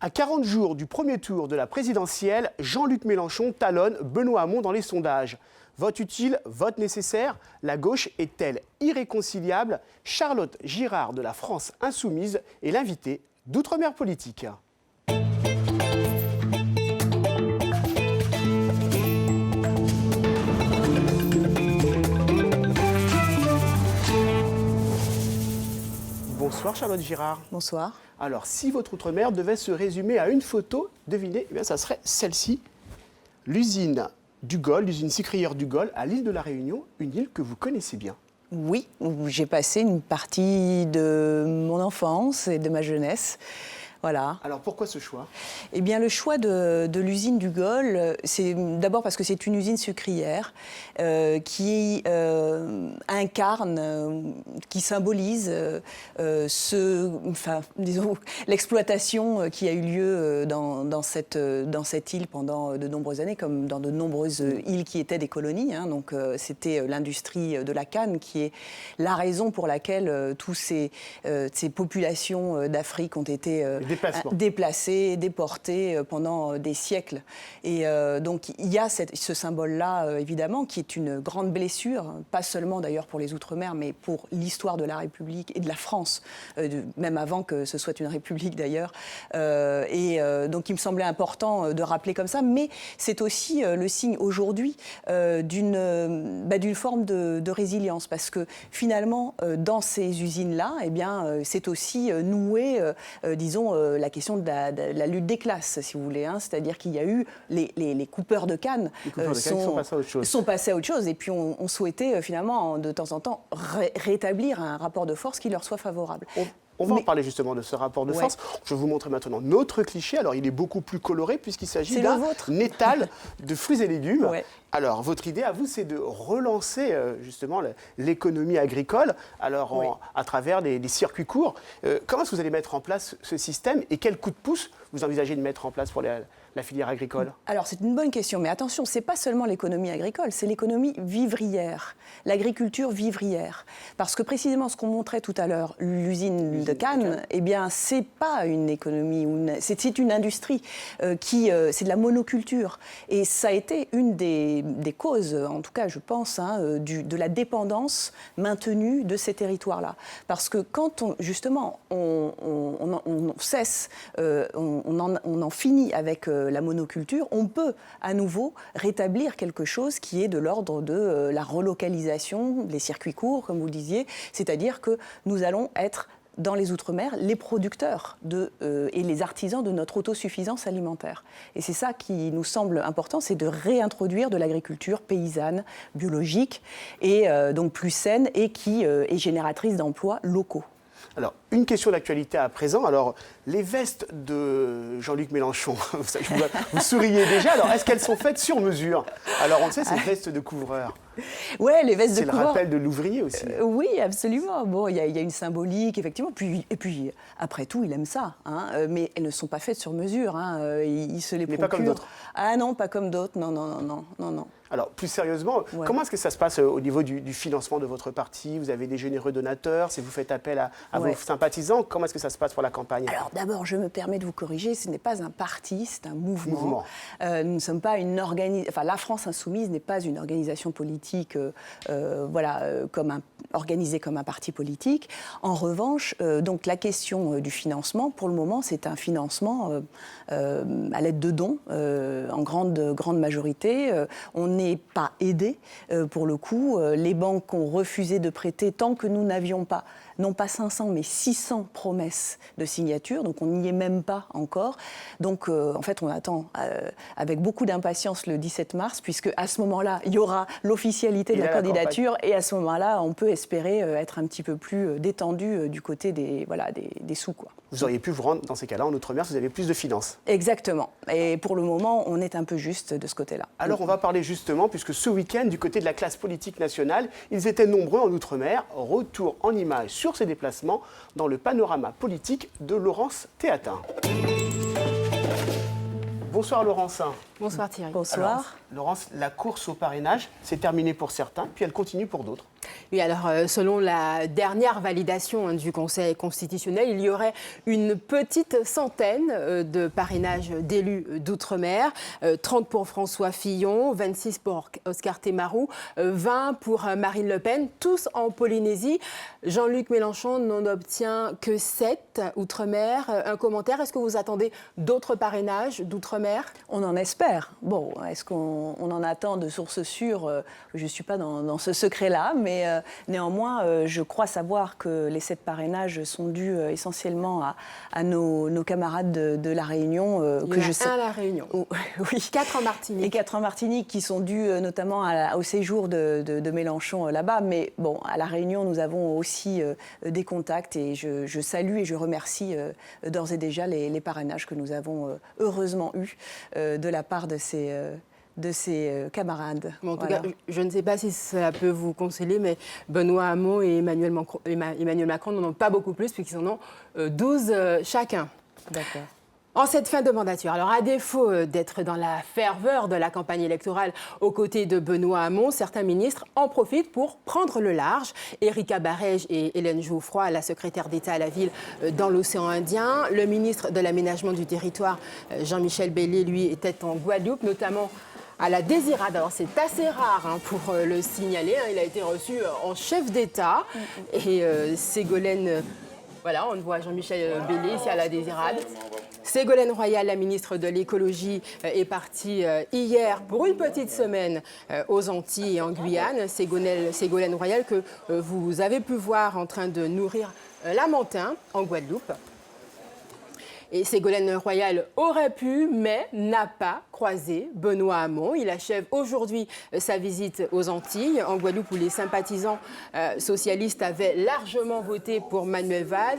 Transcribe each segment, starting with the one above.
À 40 jours du premier tour de la présidentielle, Jean-Luc Mélenchon talonne Benoît Hamon dans les sondages. Vote utile, vote nécessaire, la gauche est-elle irréconciliable? Charlotte Girard de la France Insoumise est l'invitée d'Outre-mer Politique. Bonsoir Charlotte Girard. Bonsoir. Alors, si votre Outre-mer devait se résumer à une photo, devinez, eh bien, ça serait celle-ci. L'usine du Gol, l'usine sucrière du Gol, à l'île de la Réunion, une île que vous connaissez bien. Oui, où j'ai passé une partie de mon enfance et de ma jeunesse. Voilà. Alors, pourquoi ce choix? Eh bien, le choix de l'usine du Gol, c'est d'abord parce que c'est une usine sucrière qui incarne, qui symbolise disons, l'exploitation qui a eu lieu dans cette île pendant de nombreuses années, comme dans de nombreuses îles qui étaient des colonies. Hein. Donc, c'était l'industrie de la canne qui est la raison pour laquelle toutes ces populations d'Afrique ont été déplacés, déportés pendant des siècles. Et donc il y a ce symbole-là, évidemment, qui est une grande blessure, pas seulement d'ailleurs pour les Outre-mer, mais pour l'histoire de la République et de la France, même avant que ce soit une République d'ailleurs. Donc il me semblait important de rappeler comme ça, mais c'est aussi le signe aujourd'hui d'une forme de résilience, parce que finalement, dans ces usines-là, eh bien, c'est aussi noué, disons, la question de la lutte des classes, si vous voulez. Hein. C'est-à-dire qu'il y a eu les coupeurs de canne, sont passés à autre chose. Et puis on souhaitait finalement, de temps en temps, rétablir un rapport de force qui leur soit favorable. On va en parler justement de ce rapport de force. Je vais vous montrer maintenant notre cliché. Alors, il est beaucoup plus coloré puisqu'il s'agit d'un étal de fruits et légumes. Ouais. Alors, votre idée à vous, c'est de relancer justement l'économie agricole à travers les circuits courts. Comment est-ce que vous allez mettre en place ce système et quel coup de pouce vous envisagez de mettre en place pour la filière agricole? Alors, c'est une bonne question, mais attention, ce n'est pas seulement l'économie agricole, c'est l'économie vivrière, l'agriculture vivrière. Parce que précisément, ce qu'on montrait tout à l'heure, l'usine de canne, eh bien, ce n'est pas une économie, c'est une industrie c'est de la monoculture. Et ça a été une des causes, en tout cas, je pense, de la dépendance maintenue de ces territoires-là. Parce que quand, on cesse, on en finit avec la monoculture, on peut à nouveau rétablir quelque chose qui est de l'ordre de la relocalisation, des circuits courts, comme vous le disiez, c'est-à-dire que nous allons être dans les Outre-mer, les producteurs et les artisans de notre autosuffisance alimentaire. Et c'est ça qui nous semble important, c'est de réintroduire de l'agriculture paysanne, biologique, et donc plus saine, et qui est génératrice d'emplois locaux. Alors, une question d'actualité à présent. Alors, les vestes de Jean-Luc Mélenchon, vous souriez déjà. Alors, est-ce qu'elles sont faites sur mesure? Alors, on le sait, c'est une veste de couvreur. Oui, les vestes de couvreur. C'est le rappel de l'ouvrier aussi. Oui, absolument. Bon, il y a une symbolique, effectivement. Et puis, après tout, il aime ça. Hein. Mais elles ne sont pas faites sur mesure. Hein. Il se les procure. Mais pas comme d'autres. Ah non, pas comme d'autres. Non. Alors, plus sérieusement, comment est-ce que ça se passe au niveau du financement de votre parti? Vous avez des généreux donateurs? Si vous faites appel à vos sympathisants, comment est-ce que ça se passe pour la campagne? Alors d'abord, je me permets de vous corriger, ce n'est pas un parti, c'est un mouvement. Nous ne sommes pas une organisation... Enfin, la France Insoumise n'est pas une organisation politique organisée comme un parti politique. En revanche, donc la question du financement, pour le moment, c'est un financement à l'aide de dons, en grande majorité. On n'est pas aidé, pour le coup. Les banques ont refusé de prêter tant que nous n'avions pas, non pas 500, mais 600 promesses de signature. Donc on n'y est même pas encore. Donc en fait, on attend avec beaucoup d'impatience le 17 mars, puisque à ce moment-là, il y aura l'officialité de la candidature. Et à ce moment-là, on peut espérer être un petit peu plus détendu du côté des sous, quoi. Vous auriez pu vous rendre, dans ces cas-là, en Outre-mer, si vous avez plus de finances. Exactement. Et pour le moment, on est un peu juste de ce côté-là. Alors, on va parler justement, puisque ce week-end, du côté de la classe politique nationale, ils étaient nombreux en Outre-mer. Retour en images sur ces déplacements dans le panorama politique de Laurence Théatin. Bonsoir Laurence. Bonsoir Thierry. Bonsoir. Alors, Laurence, la course au parrainage, c'est terminé pour certains, puis elle continue pour d'autres. Oui, alors selon la dernière validation du Conseil constitutionnel, il y aurait une petite centaine de parrainages d'élus d'outre-mer, 30 pour François Fillon, 26 pour Oscar Temaru, 20 pour Marine Le Pen, tous en Polynésie. Jean-Luc Mélenchon n'en obtient que 7 outre-mer. Un commentaire, est-ce que vous attendez d'autres parrainages d'outre-mer? On en espère. Bon, est-ce qu'on en attend de sources sûres? Je ne suis pas dans ce secret-là, mais néanmoins, je crois savoir que les 7 parrainages sont dus essentiellement à nos camarades de La Réunion. Il y en a un à La Réunion. Oui. 4 en Martinique. Et 4 en Martinique qui sont dus notamment au séjour de Mélenchon là-bas. Mais bon, à La Réunion, nous avons aussi des contacts et je salue et je remercie d'ores et déjà les parrainages que nous avons heureusement eus de la part de ces camarades. Bon, en tout cas, je ne sais pas si ça peut vous consoler, mais Benoît Hamon et Emmanuel Macron n'en ont pas beaucoup plus, puisqu'ils en ont 12 chacun. D'accord. En cette fin de mandature, alors à défaut d'être dans la ferveur de la campagne électorale aux côtés de Benoît Hamon, certains ministres en profitent pour prendre le large. Erika Barège et Hélène Geoffroy, la secrétaire d'État à la ville dans l'océan Indien. Le ministre de l'Aménagement du Territoire, Jean-Michel Bellé, lui, était en Guadeloupe, notamment à la Désirade. Alors c'est assez rare pour le signaler. Il a été reçu en chef d'État. Et Ségolène... Voilà, on voit Jean-Michel Bellé ici à la Désirade. Ségolène Royal, la ministre de l'Écologie, est partie hier pour une petite semaine aux Antilles et en Guyane. Ségolène Royal que vous avez pu voir en train de nourrir Lamentin en Guadeloupe. Et Ségolène Royal aurait pu, mais n'a pas croisé Benoît Hamon. Il achève aujourd'hui sa visite aux Antilles, en Guadeloupe, où les sympathisants socialistes avaient largement voté pour Manuel Valls.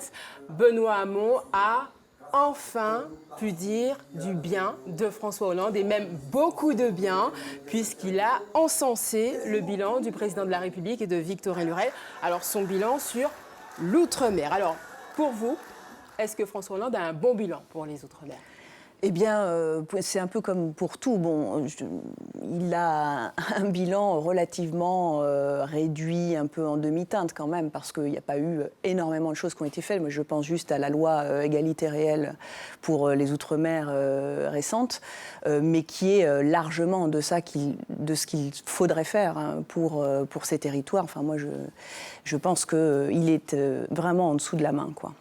Benoît Hamon a enfin pu dire du bien de François Hollande, et même beaucoup de bien, puisqu'il a encensé le bilan du président de la République et de Victorine Lurel. Alors, son bilan sur l'outre-mer. Alors, pour vous, est-ce que François Hollande a un bon bilan pour les Outre-mer? Eh bien, c'est un peu comme pour tout. Bon, il a un bilan relativement réduit, un peu en demi-teinte quand même, parce qu'il n'y a pas eu énormément de choses qui ont été faites. Moi, je pense juste à la loi égalité réelle pour les Outre-mer récente, mais qui est largement en deçà de ce qu'il faudrait faire pour ces territoires. Enfin, moi, je pense qu'il est vraiment en dessous de la main, quoi.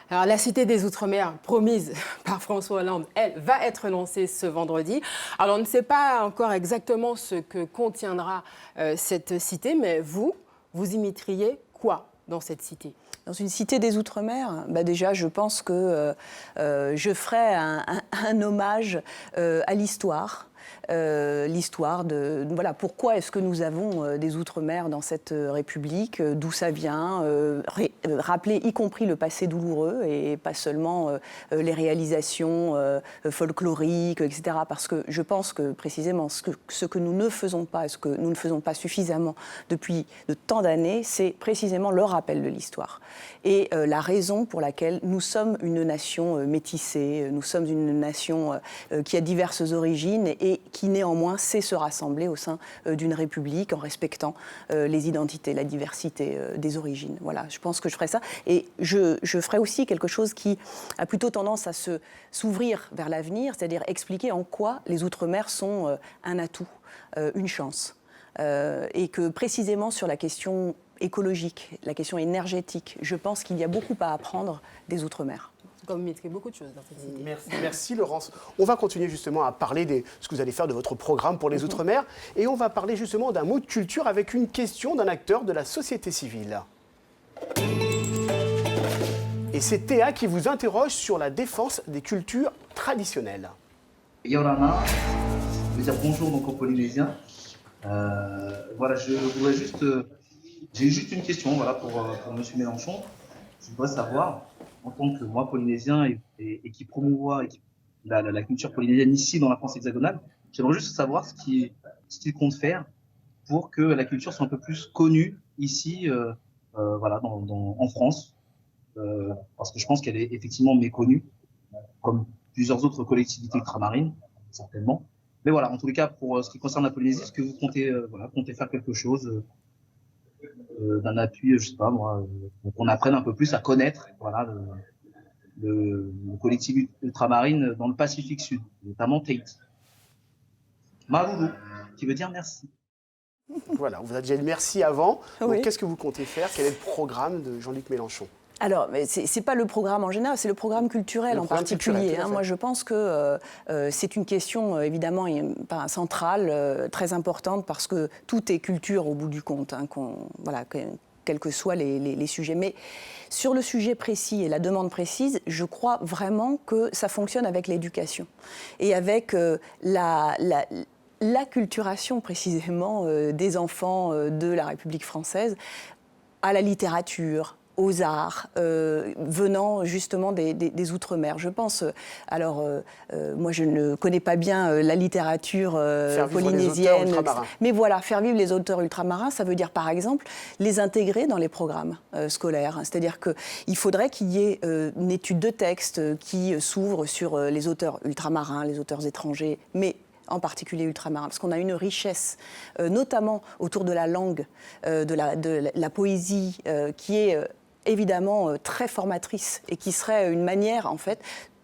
Alors, la Cité des Outre-mer, promise par François Hollande, elle va être lancée ce vendredi. Alors, on ne sait pas encore exactement ce que contiendra cette cité, mais vous y mettriez quoi dans cette cité? Dans une cité des Outre-mer, déjà, je pense que je ferai un hommage à l'histoire. L'histoire de voilà, pourquoi est-ce que nous avons des Outre-mer dans cette République, d'où ça vient, rappeler y compris le passé douloureux et pas seulement les réalisations folkloriques, etc. Parce que je pense que précisément ce que nous ne faisons pas, ce que nous ne faisons pas suffisamment depuis de tant d'années, c'est précisément le rappel de l'histoire. Et la raison pour laquelle nous sommes une nation métissée, nous sommes une nation qui a diverses origines et qui néanmoins sait se rassembler au sein d'une république en respectant les identités, la diversité des origines. Voilà, je pense que je ferai ça. Et je ferai aussi quelque chose qui a plutôt tendance à s'ouvrir vers l'avenir, c'est-à-dire expliquer en quoi les Outre-mer sont un atout, une chance. Et que précisément sur la question écologique, la question énergétique, je pense qu'il y a beaucoup à apprendre des Outre-mer. Comme vous mettrez beaucoup de choses dans cette cité. Merci Laurence. On va continuer justement à parler de ce que vous allez faire de votre programme pour les Outre-mer. Et on va parler justement d'un mot de culture avec une question d'un acteur de la société civile. Et c'est Théa qui vous interroge sur la défense des cultures traditionnelles. Yorana, je veux dire bonjour donc aux Polynésiens. Voilà, j'ai juste une question pour M. Mélenchon. Je voudrais savoir, en tant que moi polynésien et qui promouvoit la culture polynésienne ici dans la France hexagonale, j'aimerais juste savoir ce qu'il compte faire pour que la culture soit un peu plus connue ici, en France, parce que je pense qu'elle est effectivement méconnue, comme plusieurs autres collectivités ultramarines, certainement. Mais voilà, en tous les cas, pour ce qui concerne la Polynésie, est-ce que vous comptez faire quelque chose d'un appui, je sais pas moi, qu'on apprenne un peu plus à connaître, voilà, le collectif ultramarine dans le Pacifique Sud, notamment Tahiti. Maroulou, qui veut dire merci. Voilà, on vous a déjà dit merci avant. Oui. Donc, qu'est-ce que vous comptez faire? Quel est le programme de Jean-Luc Mélenchon? Alors, ce n'est pas le programme en général, c'est le programme culturel en particulier. Moi, je pense que c'est une question évidemment centrale, très importante, parce que tout est culture au bout du compte, quels que soient les sujets. Mais sur le sujet précis et la demande précise, je crois vraiment que ça fonctionne avec l'éducation et avec l'acculturation précisément des enfants de la République française à la littérature, aux arts, venant justement des Outre-mer. Je pense, moi je ne connais pas bien la littérature polynésienne, mais voilà, faire vivre les auteurs ultramarins, ça veut dire par exemple les intégrer dans les programmes scolaires. C'est-à-dire qu'il faudrait qu'il y ait une étude de texte qui s'ouvre sur les auteurs ultramarins, les auteurs étrangers, mais en particulier ultramarins, parce qu'on a une richesse, notamment autour de la langue, de la poésie, qui est évidemment très formatrice et qui serait une manière, en fait,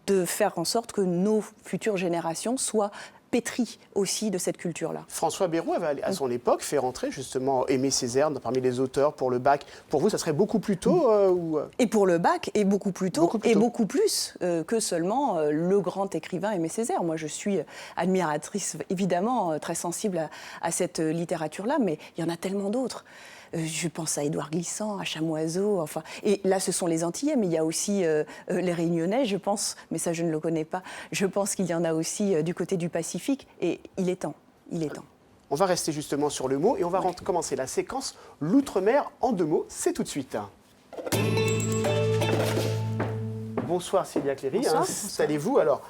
de faire en sorte que nos futures générations soient pétries aussi de cette culture-là. François Bayrou avait, à son époque, fait rentrer justement Aimé Césaire parmi les auteurs pour le bac. Pour vous, ça serait beaucoup plus tôt Et pour le bac, et beaucoup plus tôt, et beaucoup plus que seulement le grand écrivain Aimé Césaire. Moi, je suis admiratrice, évidemment, très sensible à cette littérature-là, mais il y en a tellement d'autres. Je pense à Édouard Glissant, à Chamoiseau, enfin... Et là, ce sont les Antillais, mais il y a aussi les Réunionnais, je pense, mais ça, je ne le connais pas. Je pense qu'il y en a aussi du côté du Pacifique, et il est temps, il est temps. On va rester justement sur le mot, et on va commencer la séquence L'Outre-mer en 2 mots. C'est tout de suite. Bonsoir Célia Cléry, installez-vous. Alors,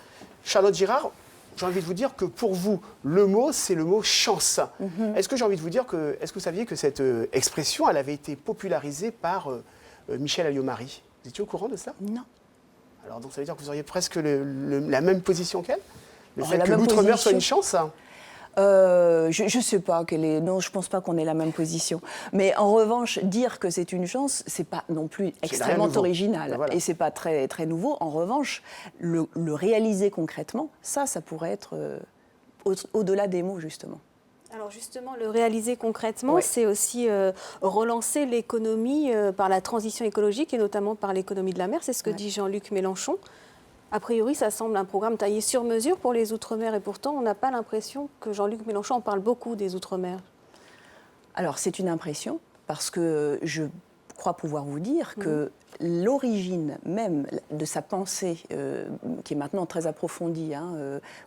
Charlotte Girard, j'ai envie de vous dire que pour vous, le mot, c'est le mot chance. Est-ce que j'ai envie de vous dire que, est-ce que vous saviez que cette expression, elle avait été popularisée par Michel Alliot-Marie? Vous étiez au courant de ça? Non. Alors, donc, ça veut dire que vous auriez presque la même position qu'elle? Le fait que l'outre-mer soit une chance? Je ne sais pas quelle est. Non, je ne pense pas qu'on ait la même position. Mais en revanche, dire que c'est une chance, ce n'est pas non plus extrêmement original. Ben voilà. Et ce n'est pas très, très nouveau. En revanche, le réaliser concrètement, ça pourrait être au-delà des mots, justement. Alors justement, le réaliser concrètement, c'est aussi relancer l'économie par la transition écologique et notamment par l'économie de la mer. C'est ce que dit Jean-Luc Mélenchon. A priori, ça semble un programme taillé sur mesure pour les Outre-mer et pourtant, on n'a pas l'impression que Jean-Luc Mélenchon en parle beaucoup des Outre-mer. Alors, c'est une impression parce que je crois pouvoir vous dire que l'origine même de sa pensée, qui est maintenant très approfondie,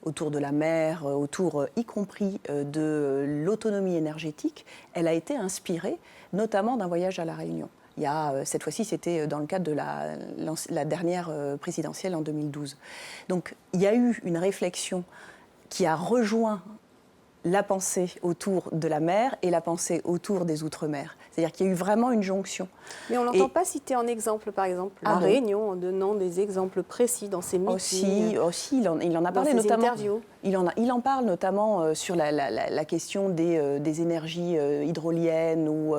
autour de la mer, autour y compris de l'autonomie énergétique, elle a été inspirée notamment d'un voyage à La Réunion. Cette fois-ci, c'était dans le cadre de la dernière présidentielle en 2012. Donc, il y a eu une réflexion qui a rejoint la pensée autour de la mer et la pensée autour des Outre-mer. C'est-à-dire qu'il y a eu vraiment une jonction. Mais on n'entend pas citer en exemple, par exemple, La Réunion, en donnant des exemples précis dans ses meetings. Aussi, il en a parlé notamment. Interviews. Il en parle notamment sur la question des énergies hydroliennes ou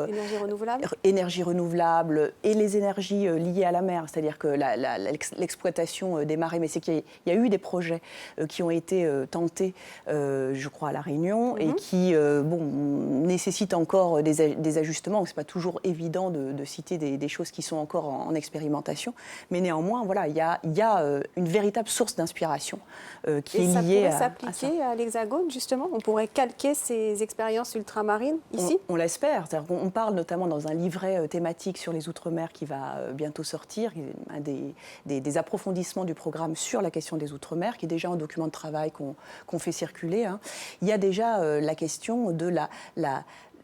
énergies renouvelables et les énergies liées à la mer, c'est-à-dire que l'exploitation des marées. Mais c'est qu'il y a eu des projets qui ont été tentés, je crois, à La Réunion et qui nécessitent encore des ajustements. C'est pas toujours évident de citer des choses qui sont encore en expérimentation, mais néanmoins, voilà, il y a une véritable source d'inspiration qui est liée à appliqué à l'Hexagone, justement? On pourrait calquer ces expériences ultramarines ici? On l'espère. On parle notamment dans un livret thématique sur les Outre-mer qui va bientôt sortir, un des approfondissements du programme sur la question des Outre-mer, qui est déjà un document de travail qu'on fait circuler. Il y a déjà la question de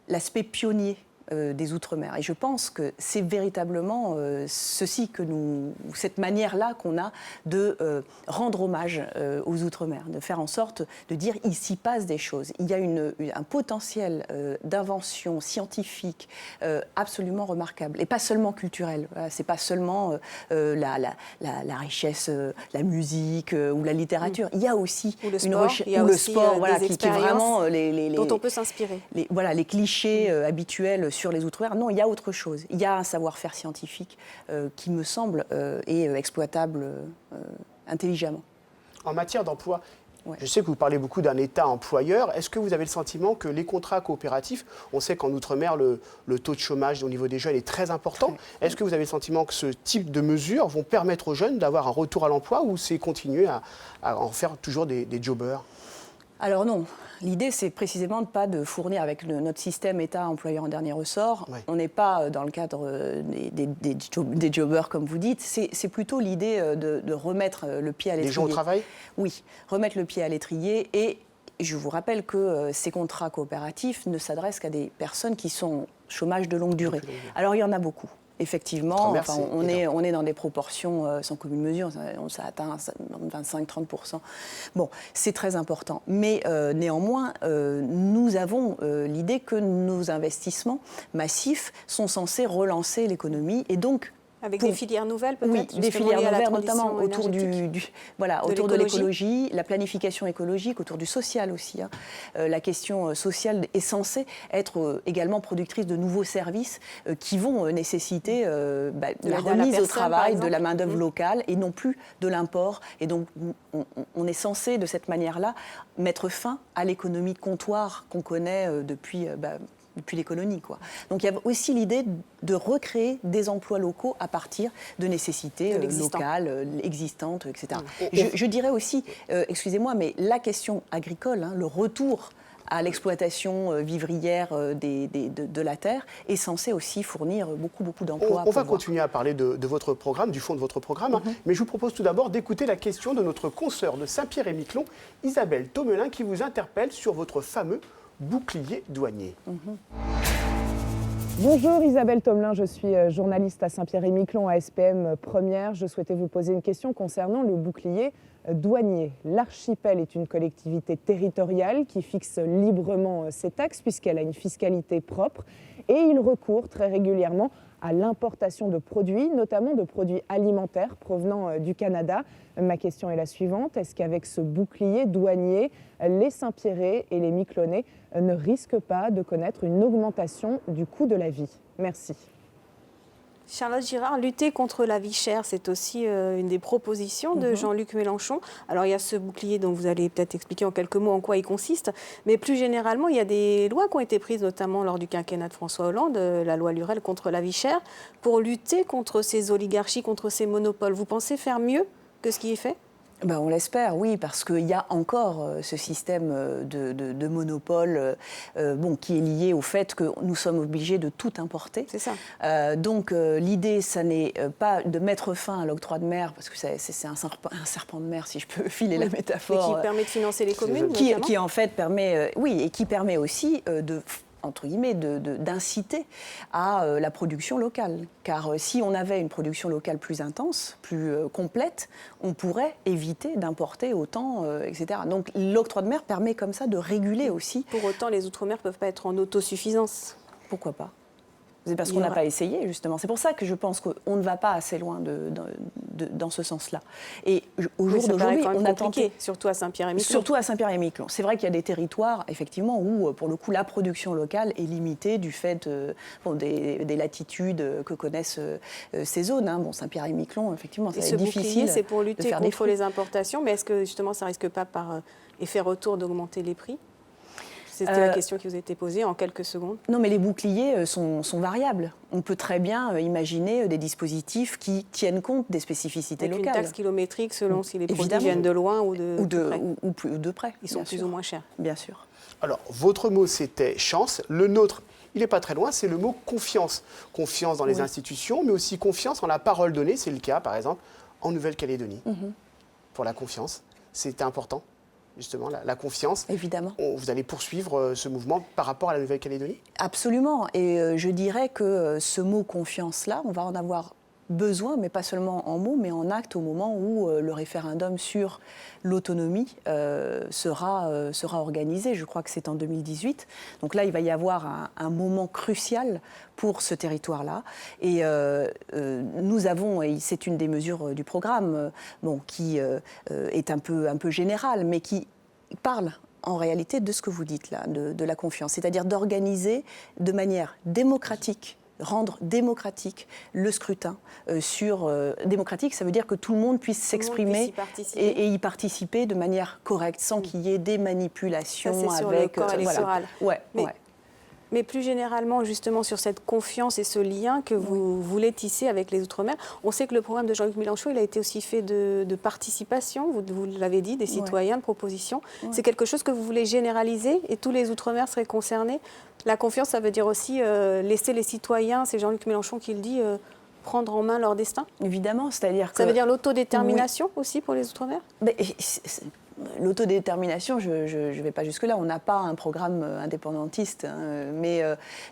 l'aspect pionnier des Outre-mer. Et je pense que c'est véritablement cette manière-là qu'on a de rendre hommage aux Outre-mer, de faire en sorte de dire il s'y passe des choses. Il y a un potentiel d'invention scientifique absolument remarquable, et pas seulement culturel. C'est pas seulement la richesse, la musique ou la littérature. Il y a aussi le sport, voilà, qui est vraiment dont on peut s'inspirer. Les clichés habituels sur les Outre-mer. Non, il y a autre chose. Il y a un savoir-faire scientifique qui me semble est exploitable intelligemment. En matière d'emploi, ouais. Je sais que vous parlez beaucoup d'un État employeur. Est-ce que vous avez le sentiment que les contrats coopératifs, on sait qu'en Outre-mer, le taux de chômage au niveau des jeunes est très important. Est-ce que vous avez le sentiment que ce type de mesures vont permettre aux jeunes d'avoir un retour à l'emploi ou c'est continuer à en faire toujours des jobbers? Alors non, l'idée c'est précisément de pas de fournir avec notre système État employeur en dernier ressort. Ouais. On n'est pas dans le cadre des jobbers comme vous dites. C'est plutôt l'idée de remettre le pied à l'étrier. Les gens au travail? Oui, remettre le pied à l'étrier. Et je vous rappelle que ces contrats coopératifs ne s'adressent qu'à des personnes qui sont au chômage de longue durée. Alors il y en a beaucoup. Effectivement, on est dans des proportions sans commune mesure, ça atteint 25-30%. Bon, c'est très important. Mais néanmoins, nous avons l'idée que nos investissements massifs sont censés relancer l'économie et donc... Avec des filières nouvelles peut-être? Oui, des filières nouvelles, notamment autour autour de l'écologie, la planification écologique, autour du social aussi. Hein. La question sociale est censée être également productrice de nouveaux services qui vont nécessiter la remise au travail de la main-d'œuvre locale et non plus de l'import. Et donc, on est censé, de cette manière-là, mettre fin à l'économie de comptoir qu'on connaît depuis les colonies, quoi. Donc il y a aussi l'idée de recréer des emplois locaux à partir de nécessités locales, existantes, etc. Je dirais aussi, excusez-moi, mais la question agricole, hein, le retour à l'exploitation vivrière de la terre est censé aussi fournir beaucoup d'emplois. On va continuer à parler de votre programme, du fond de votre programme, mais je vous propose tout d'abord d'écouter la question de notre consoeur de Saint-Pierre-et-Miquelon, Isabelle Thomelin, qui vous interpelle sur votre fameux bouclier douanier. Bonjour Isabelle Thomelin, je suis journaliste à Saint-Pierre-et-Miquelon à SPM Première. Je souhaitais vous poser une question concernant le bouclier douanier. L'archipel est une collectivité territoriale qui fixe librement ses taxes puisqu'elle a une fiscalité propre et il recourt très régulièrement à l'importation de produits, notamment de produits alimentaires provenant du Canada. Ma question est la suivante. Est-ce qu'avec ce bouclier douanier, les Saint-Pierrais et les Miquelonais ne risquent pas de connaître une augmentation du coût de la vie? Merci. Charlotte Girard, lutter contre la vie chère, c'est aussi une des propositions de Jean-Luc Mélenchon. Alors il y a ce bouclier dont vous allez peut-être expliquer en quelques mots en quoi il consiste, mais plus généralement, il y a des lois qui ont été prises, notamment lors du quinquennat de François Hollande, la loi Lurel contre la vie chère, pour lutter contre ces oligarchies, contre ces monopoles. Vous pensez faire mieux que ce qui est fait ? On l'espère, oui, parce qu'il y a encore ce système de monopole qui est lié au fait que nous sommes obligés de tout importer. C'est ça. Donc l'idée, ça n'est pas de mettre fin à l'octroi de mer, parce que c'est un serpent de mer, si je peux filer la métaphore. Mais qui permet de financer les communes, qui en fait permet, et qui permet aussi entre guillemets, d'inciter à la production locale. Car si on avait une production locale plus intense, plus complète, on pourrait éviter d'importer autant, etc. Donc l'octroi de mer permet comme ça de réguler aussi. Pour autant, les Outre-mer ne peuvent pas être en autosuffisance. Pourquoi pas ? C'est parce qu'on n'a pas essayé, justement. C'est pour ça que je pense qu'on ne va pas assez loin dans ce sens-là. Et au jour d'aujourd'hui, on a tenté... Surtout à Saint-Pierre-et-Miquelon. Surtout à Saint-Pierre-et-Miquelon. C'est vrai qu'il y a des territoires, effectivement, où, pour le coup, la production locale est limitée du fait des latitudes que connaissent ces zones. Hein. Saint-Pierre-et-Miquelon, effectivement, c'est difficile. C'est pour lutter contre les importations, mais est-ce que, justement, ça ne risque pas, par effet retour, d'augmenter les prix ? C'était la question qui vous a été posée en quelques secondes. Non, mais les boucliers sont variables. On peut très bien imaginer des dispositifs qui tiennent compte des spécificités locales. Une taxe kilométrique selon si les produits viennent de loin ou de près. Ils sont plus ou moins chers. Bien sûr. Alors, votre mot, c'était chance. Le nôtre, il n'est pas très loin, c'est le mot confiance. Confiance dans les institutions, mais aussi confiance en la parole donnée. C'est le cas, par exemple, en Nouvelle-Calédonie. Pour la confiance, c'était important. Justement, la confiance. Évidemment. Vous allez poursuivre ce mouvement par rapport à la Nouvelle-Calédonie ? Absolument. Et je dirais que ce mot confiance-là, on va en avoir besoin, mais pas seulement en mots, mais en actes au moment où le référendum sur l'autonomie sera organisé. Je crois que c'est en 2018. Donc là, il va y avoir un moment crucial pour ce territoire-là. Et nous avons, et c'est une des mesures du programme, qui est un peu générale, mais qui parle en réalité de ce que vous dites là, de la confiance, c'est-à-dire d'organiser de manière démocratique, rendre démocratique le scrutin. Démocratique, ça veut dire que tout le monde puisse s'exprimer et y participer de manière correcte, sans qu'il y ait des manipulations ça, c'est sur avec... le corps électoral. Voilà. Mais plus généralement, justement, sur cette confiance et ce lien que vous voulez tisser avec les Outre-mer, on sait que le programme de Jean-Luc Mélenchon, il a été aussi fait de participation, vous l'avez dit, des citoyens, de propositions. C'est quelque chose que vous voulez généraliser et tous les Outre-mer seraient concernés. La confiance, ça veut dire aussi laisser les citoyens, c'est Jean-Luc Mélenchon qui le dit, prendre en main leur destin. Évidemment, c'est-à-dire que... Ça veut dire l'autodétermination aussi pour les Outre-mer. L'autodétermination, je ne vais pas jusque-là. On n'a pas un programme indépendantiste, mais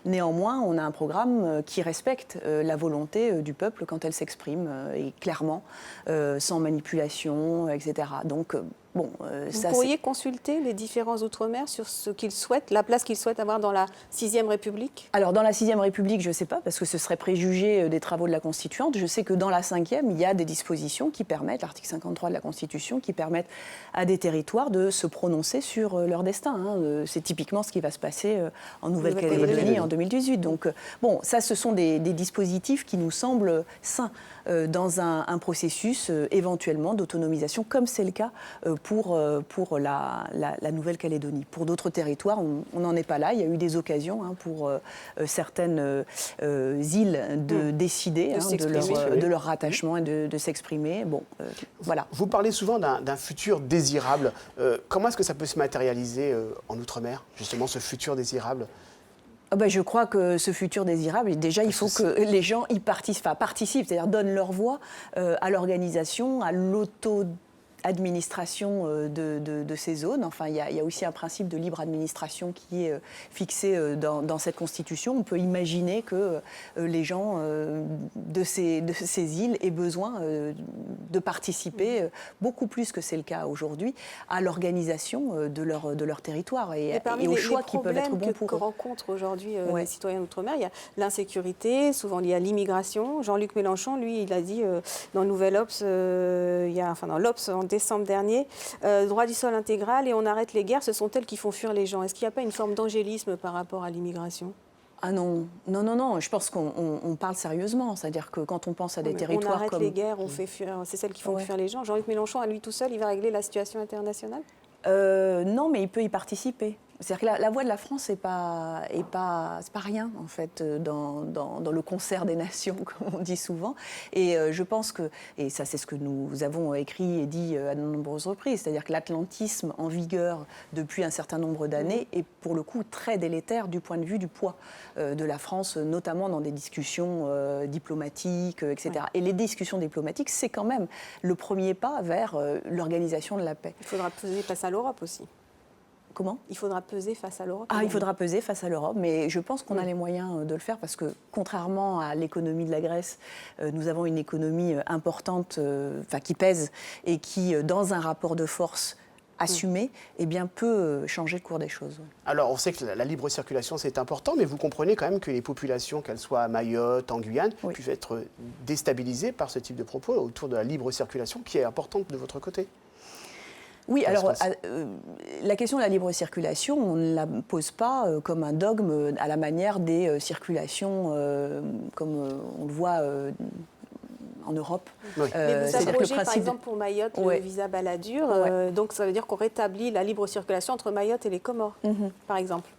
néanmoins, on a un programme qui respecte la volonté du peuple quand elle s'exprime, et clairement, sans manipulation, etc. Donc, vous pourriez consulter les différents Outre-mer sur ce qu'ils souhaitent, la place qu'ils souhaitent avoir dans la 6e République? Alors, dans la 6e République, je ne sais pas, parce que ce serait préjugé des travaux de la Constituante. Je sais que dans la 5e, il y a des dispositions qui permettent, l'article 53 de la Constitution, qui permettent à des territoires de se prononcer sur leur destin. C'est typiquement ce qui va se passer en Nouvelle-Calédonie en 2018. Donc, ça, ce sont des dispositifs qui nous semblent sains dans un processus éventuellement d'autonomisation, comme c'est le cas pour la Nouvelle-Calédonie. Pour d'autres territoires, on n'en est pas là. Il y a eu des occasions pour certaines îles de décider de leur rattachement et de s'exprimer. Voilà. Vous parlez souvent d'un futur désirable. Comment est-ce que ça peut se matérialiser en Outre-mer, justement, ce futur désirable ? Je crois que ce futur désirable, déjà, il faut que les gens y participent, c'est-à-dire donnent leur voix à l'organisation, à l'auto-administration de ces zones. Enfin, il y a aussi un principe de libre administration qui est fixé dans cette Constitution. On peut imaginer que les gens de ces îles aient besoin de participer, beaucoup plus que c'est le cas aujourd'hui, à l'organisation de leur territoire et aux choix qui peuvent être bons pour eux. Que rencontrent aujourd'hui les citoyens d'outre-mer, il y a l'insécurité, souvent liée à l'immigration. Jean-Luc Mélenchon, lui, il a dit dans Nouvelle Obs, dans l'Obs en décembre dernier, droit du sol intégral et on arrête les guerres, ce sont elles qui font fuir les gens. Est-ce qu'il n'y a pas une forme d'angélisme par rapport à l'immigration ? Ah non, je pense qu'on parle sérieusement. C'est-à-dire que quand on pense à des territoires on arrête les guerres, on fait fuir, c'est celles qui font fuir les gens. Jean-Luc Mélenchon, à lui tout seul, il va régler la situation internationale ? Non, mais il peut y participer. C'est-à-dire que la voix de la France c'est pas rien, en fait, dans le concert des nations, comme on dit souvent. Et je pense que, et ça c'est ce que nous avons écrit et dit à de nombreuses reprises, c'est-à-dire que l'atlantisme en vigueur depuis un certain nombre d'années est pour le coup très délétère du point de vue du poids de la France, notamment dans des discussions diplomatiques, etc. Ouais. Et les discussions diplomatiques, c'est quand même le premier pas vers l'organisation de la paix. Il faudra peser face à l'Europe aussi. Comment ? Il faudra peser face à l'Europe. Il faudra peser face à l'Europe, mais je pense qu'on a les moyens de le faire parce que, contrairement à l'économie de la Grèce, nous avons une économie importante, qui pèse et qui, dans un rapport de force assumé, peut changer le cours des choses. Alors, on sait que la libre circulation, c'est important, mais vous comprenez quand même que les populations, qu'elles soient à Mayotte, en Guyane, puissent être déstabilisées par ce type de propos autour de la libre circulation qui est importante de votre côté. Oui, alors la question de la libre circulation, on ne la pose pas comme un dogme à la manière des circulations comme on le voit en Europe. Oui. Mais vous abrogez par exemple pour Mayotte le visa Balladur, donc ça veut dire qu'on rétablit la libre circulation entre Mayotte et les Comores, par exemple.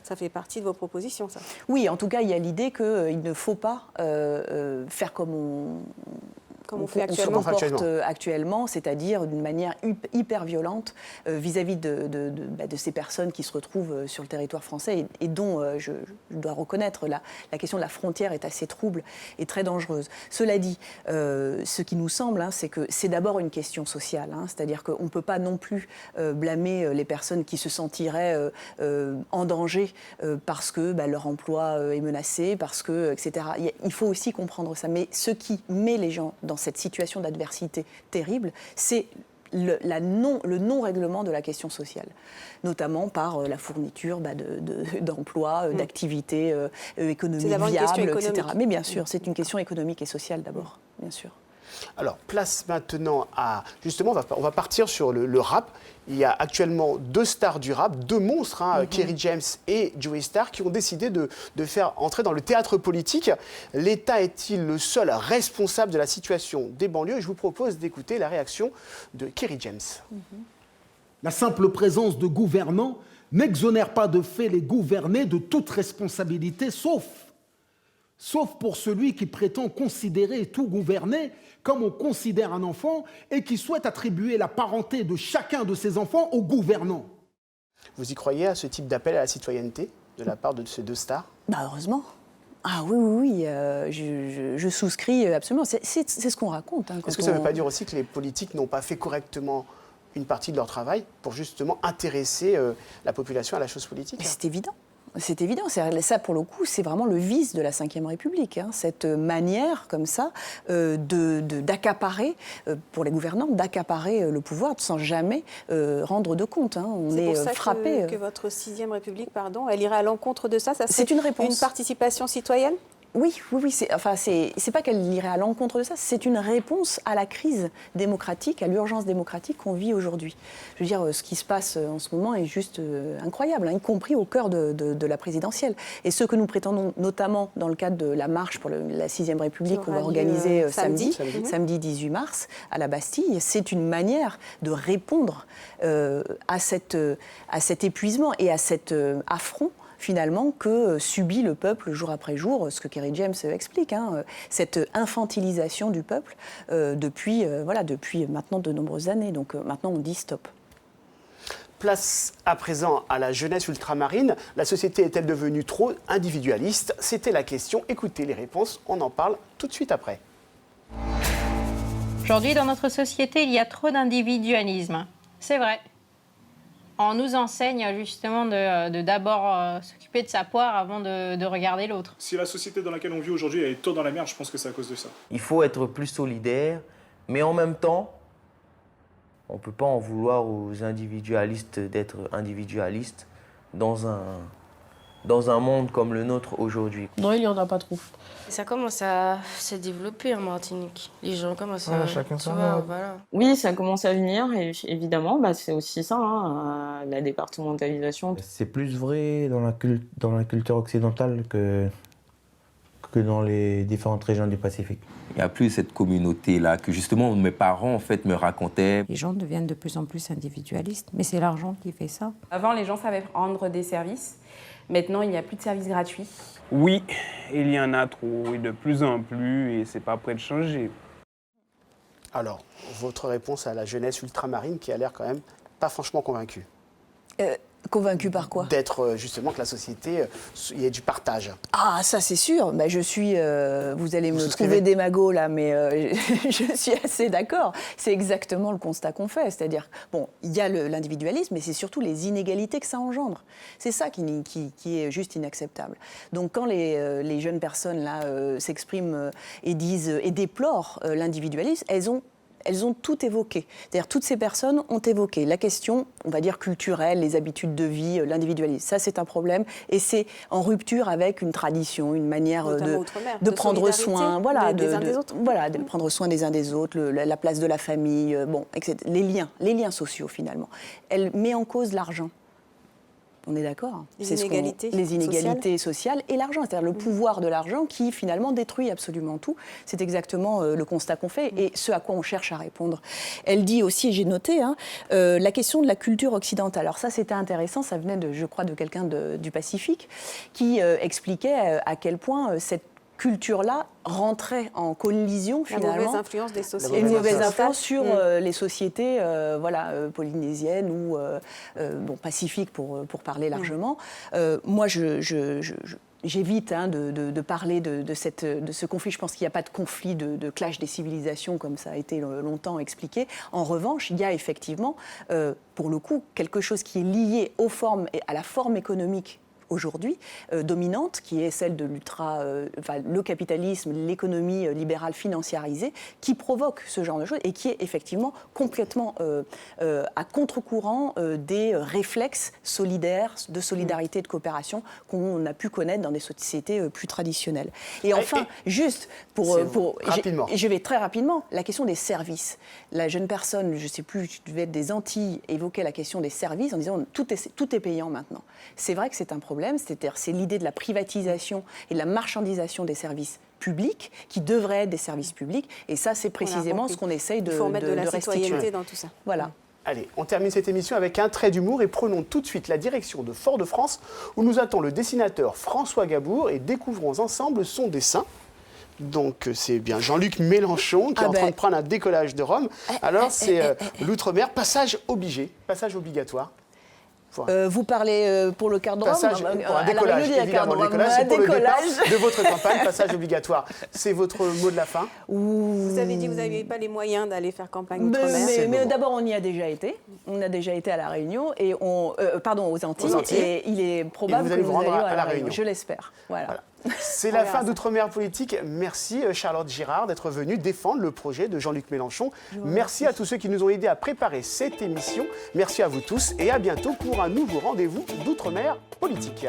Ça fait partie de vos propositions, ça. Oui, en tout cas, il y a l'idée qu'il ne faut pas faire comme on fait actuellement, c'est-à-dire d'une manière hyper violente vis-à-vis de ces personnes qui se retrouvent sur le territoire français et dont, je dois reconnaître, la question de la frontière est assez trouble et très dangereuse. Cela dit, ce qui nous semble, c'est que c'est d'abord une question sociale, c'est-à-dire qu'on ne peut pas non plus blâmer les personnes qui se sentiraient en danger parce que leur emploi est menacé, parce que, etc. Il faut aussi comprendre ça. Mais ce qui met les gens dans cette situation d'adversité terrible, c'est le non-règlement de la question sociale, notamment par la fourniture d'emplois, d'activités économiques viables, etc. Mais bien sûr, c'est une question économique et sociale d'abord, bien sûr. Alors, place maintenant à... Justement, on va partir sur le rap. Il y a actuellement 2 stars du rap, 2 monstres, Kerry James et Joey Starr, qui ont décidé de faire entrer dans le théâtre politique. L'État est-il le seul responsable de la situation des banlieues? Je vous propose d'écouter la réaction de Kerry James. La simple présence de gouvernants n'exonère pas de fait les gouvernés de toute responsabilité, sauf pour celui qui prétend considérer tout gouverner comme on considère un enfant et qui souhaite attribuer la parenté de chacun de ses enfants aux gouvernants. Vous y croyez à ce type d'appel à la citoyenneté de la part de ces 2 stars? Heureusement. Ah oui, je souscris absolument. C'est ce qu'on raconte. Est-ce que ça ne veut pas dire aussi que les politiques n'ont pas fait correctement une partie de leur travail pour justement intéresser la population à la chose politique? C'est évident. C'est évident. Ça, pour le coup, c'est vraiment le vice de la Ve République. Cette manière, comme ça, d'accaparer, pour les gouvernants, d'accaparer le pouvoir sans jamais rendre de compte. On est frappé. C'est pour ça que votre 6e République, elle irait à l'encontre de ça. C'est une réponse. Une participation citoyenne? Oui. C'est pas qu'elle irait à l'encontre de ça, c'est une réponse à la crise démocratique, à l'urgence démocratique qu'on vit aujourd'hui. Je veux dire, ce qui se passe en ce moment est juste incroyable, y compris au cœur de la présidentielle. Et ce que nous prétendons, notamment dans le cadre de la marche pour la 6e République qu'on va organiser samedi 18 mars à la Bastille, c'est une manière de répondre à cet épuisement et à cet affront finalement, que subit le peuple jour après jour, ce que Kerry James explique, cette infantilisation du peuple depuis maintenant de nombreuses années. Donc maintenant, on dit stop. Place à présent à la jeunesse ultramarine. La société est-elle devenue trop individualiste? C'était la question. Écoutez les réponses, on en parle tout de suite après. Aujourd'hui, dans notre société, il y a trop d'individualisme. C'est vrai. On nous enseigne justement de d'abord s'occuper de sa poire avant de regarder l'autre. Si la société dans laquelle on vit aujourd'hui est tôt dans la merde, je pense que c'est à cause de ça. Il faut être plus solidaire, mais en même temps, on ne peut pas en vouloir aux individualistes d'être individualistes dans un monde comme le nôtre aujourd'hui. Non, il n'y en a pas trop. Ça commence à se développer en Martinique. Les gens commencent à... Chacun voilà. Oui, ça commence à venir, et évidemment, c'est aussi ça, la départementalisation. C'est plus vrai dans la culture occidentale que dans les différentes régions du Pacifique. Il n'y a plus cette communauté-là que justement mes parents en fait me racontaient. Les gens deviennent de plus en plus individualistes, mais c'est l'argent qui fait ça. Avant, les gens savaient rendre des services. Maintenant, il n'y a plus de services gratuits. Oui, il y en a trop, et de plus en plus, et c'est pas prêt de changer. Alors, votre réponse à la jeunesse ultramarine qui a l'air quand même pas franchement convaincue. Convaincu par quoi? D'être justement que la société, il y ait du partage. Ah, ça c'est sûr. Je suis, vous allez me trouver démago là, mais je suis assez d'accord. C'est exactement le constat qu'on fait. C'est-à-dire, il y a l'individualisme, mais c'est surtout les inégalités que ça engendre. C'est ça qui est juste inacceptable. Donc quand les jeunes personnes là s'expriment et disent et déplorent l'individualisme, elles ont tout évoqué. C'est-à-dire, toutes ces personnes ont évoqué la question, on va dire, culturelle, les habitudes de vie, l'individualisme. Ça, c'est un problème. Et c'est en rupture avec une tradition, une manière de prendre soin, des uns des autres. De prendre soin des uns des autres, la place de la famille, etc. Les liens sociaux, finalement. Elle met en cause l'argent. On est d'accord. Les inégalités sociales et l'argent, c'est-à-dire le pouvoir de l'argent qui finalement détruit absolument tout. C'est exactement le constat qu'on fait et ce à quoi on cherche à répondre. Elle dit aussi, et j'ai noté, la question de la culture occidentale. Alors ça, c'était intéressant, ça venait je crois, de quelqu'un du Pacifique qui expliquait à quel point cette culture-là rentrait en collision finalement. La mauvaise influence des sociétés. Une mauvaise influence sur les sociétés polynésiennes ou pacifiques pour parler largement. Moi, j'évite de parler de ce conflit. Je pense qu'il n'y a pas de conflit de clash des civilisations comme ça a été longtemps expliqué. En revanche, il y a effectivement, pour le coup, quelque chose qui est lié aux formes et à la forme économique aujourd'hui dominante, qui est celle de le capitalisme, l'économie libérale financiarisée, qui provoque ce genre de choses et qui est effectivement complètement à contre-courant des réflexes solidaires, de solidarité et de coopération qu'on a pu connaître dans des sociétés plus traditionnelles. Et enfin, juste rapidement. je vais très rapidement, la question des services. La jeune personne, je ne sais plus, je devais être des Antilles, évoquait la question des services en disant tout est payant maintenant. C'est vrai que c'est un problème, c'est l'idée de la privatisation et de la marchandisation des services publics qui devraient être des services publics. Et ça, c'est précisément ce qu'on essaye de restituer. Il faut mettre de la citoyenneté dans tout ça. Voilà. Allez, on termine cette émission avec un trait d'humour et prenons tout de suite la direction de Fort-de-France où nous attend le dessinateur François Gabour et découvrons ensemble son dessin. Donc c'est bien Jean-Luc Mélenchon qui est en train de prendre un décollage de Rome. Alors c'est l'outre-mer, passage obligé, passage obligatoire. Vous parlez pour le quart de Rome, pour un décollage, évidemment. C'est pour le départ de votre campagne, passage obligatoire. C'est votre mot de la fin. Vous avez dit que vous n'aviez pas les moyens d'aller faire campagne outre-mer. Mais d'abord, on y a déjà été. On a déjà été à La Réunion, et aux Antilles. Et il est probable que vous alliez à La Réunion. Je l'espère. Voilà. C'est la fin d'Outre-mer Politique. Merci Charlotte Girard d'être venue défendre le projet de Jean-Luc Mélenchon. Merci à tous ceux qui nous ont aidés à préparer cette émission. Merci à vous tous et à bientôt pour un nouveau rendez-vous d'Outre-mer Politique.